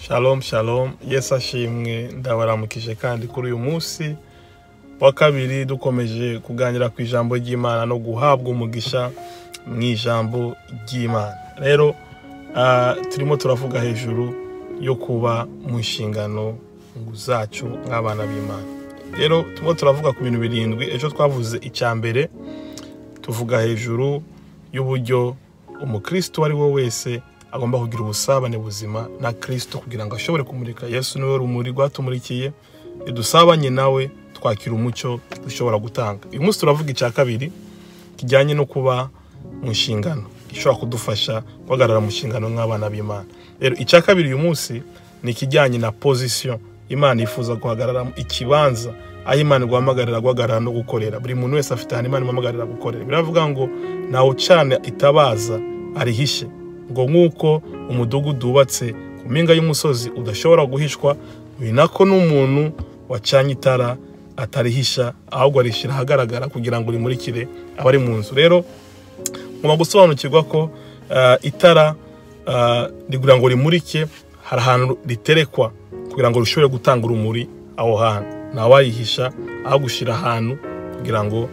Shalom shalom, Yesu ashimwe, ndabaramukije kandi kuri uyu munsi wa kabiri dukomeje kuganira ku ijambo ry'Imana no guhabwa umugisha mu ijambo ry'Imana. Rero turimo turavuga hejuru yo kuba mu nshingano zacu nk'abana b'Imana. Rero turimo turavuga ku bintu birindwi. Ejo twavuze icyambere, tuvuga hejuru y'uburyo umukristo ari we wese agomba kugira ubusabane buzima na Kristo kugira ngo ashobore kumurika. Yesu niwe rumuri rwatumurikiye, idusabanye nawe twakira umucyo dushobora gutanga. Uyu munsi turavuga icya kabiri kijyanye no kuba mu nshingano, gishobora kudufasha guhagarara mu nshingano nk'abana b'Imana. Rero icya kabiri uyu munsi ni ikijyanye na position Imana yifuza guhagararamo, ikibanza aho Imana guhamagarira guhagarara no gukorera. Buri muntu wese afite ahantu Imana imuhamagarira gukorera. Biravuga ngo nawe ucana itabaza arihishe, ngo nk'uko umudugudu wubatse ku mpinga y'umusozi udashobora guhishwa, ni nako n'umuntu wacanye itara atarihisha, ahubwo arishyira ahagaragara kugira ngo rimurikire abari mu nzu. Rero ngomba gusobanukirwa ko itara kugira ngo rimurike hari ahantu riterekwa kugira ngo rishobore gutanga urumuri aho hantu. Ntawayihisha aho gushyira ahantu kugira ngo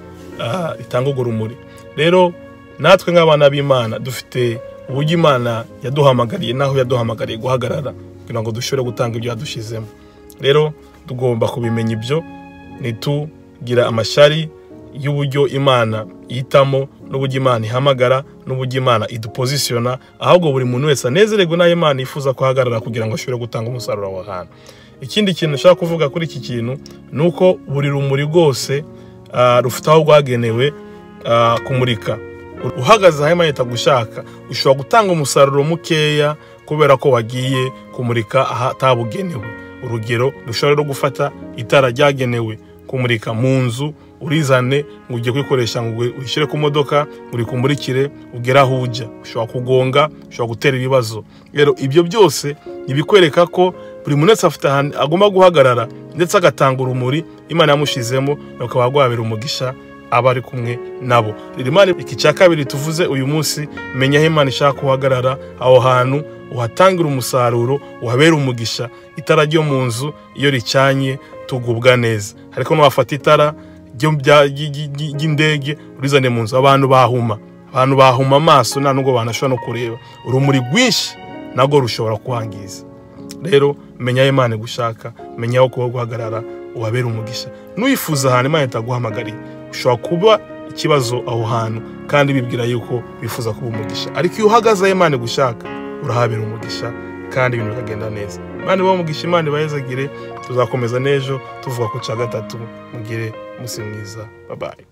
ritange urwo rumuri. Rero natwe nk'abana b'Imana dufite uburyo Imana yaduhamagariye naho yaduhamagariye guhagarara kugira ngo dushobore gutanga ibyo yadushizemo. Rero tugomba kubimenya ibyo, nitugira amashari y'uburyo Imana yitamo n'uburyo Imana ihamagara n'uburyo Imana idupozisiona, ahubwo buri muntu wese anezererwe n'ayo Imana yifuza kuhagarara kugira ngo ashobore gutanga umusaruro aho hantu. Ikindi kintu nshaka kuvuga kuri iki kintu ni uko buri rumuri rwose rufite aho rwagenewe kumurika. Uhagaze aho Imana itagushaka ushobora gutanga umusaruro mukeya kubera ko wagiye kumurika ahatabugenewe. Urugero, dushobora gufata itara ryagenewe kumurika mu nzu, urizane ngo ugiye kwikoresha ngo ushyire ku modoka uri kumurikire ugera aho ujya, ushobora kugonga, ushobora gutera ibibazo. Rero ibyo byose nibikwereka ko buri muntu wese afite ahantu agomba guhagarara ndetse agatanga urumuri Imana yamushizemo, ukaba wagwabira umugisha abari kumwe nabo. Imana iki cya kabiri tuvuze uyu munsi, menya aho Imana ishaka kuhagarara, aho hantu uhatangira umusaruro, uhabera umugisha. Itara ryo mu nzu iyo ricanye tugubwa neza, ariko n'uwafata itara ry'indege urizane mu nzu abantu bahuma amaso, nta nubwo banashobora no kureba. Urumuri rwinshi nabwo rushobora kuhangiza. Rero menya aho Imana gushaka, menya aho kuba guhagarara, uhabera umugisha. Nuyifuza ahantu Imana itaguhamagariye, ushobora kuba ikibazo aho hantu kandi bibwira yuko bifuza kuba umugisha, ariko iyo uhagaze aho Imana gushaka urahabera umugisha kandi ibintu bikagenda neza. Imana ibahe umugisha, Imana ibayezagire. Tuzakomeza n'ejo tuvuga ku cya gatatu. Mugire umunsi mwiza. Bye bye.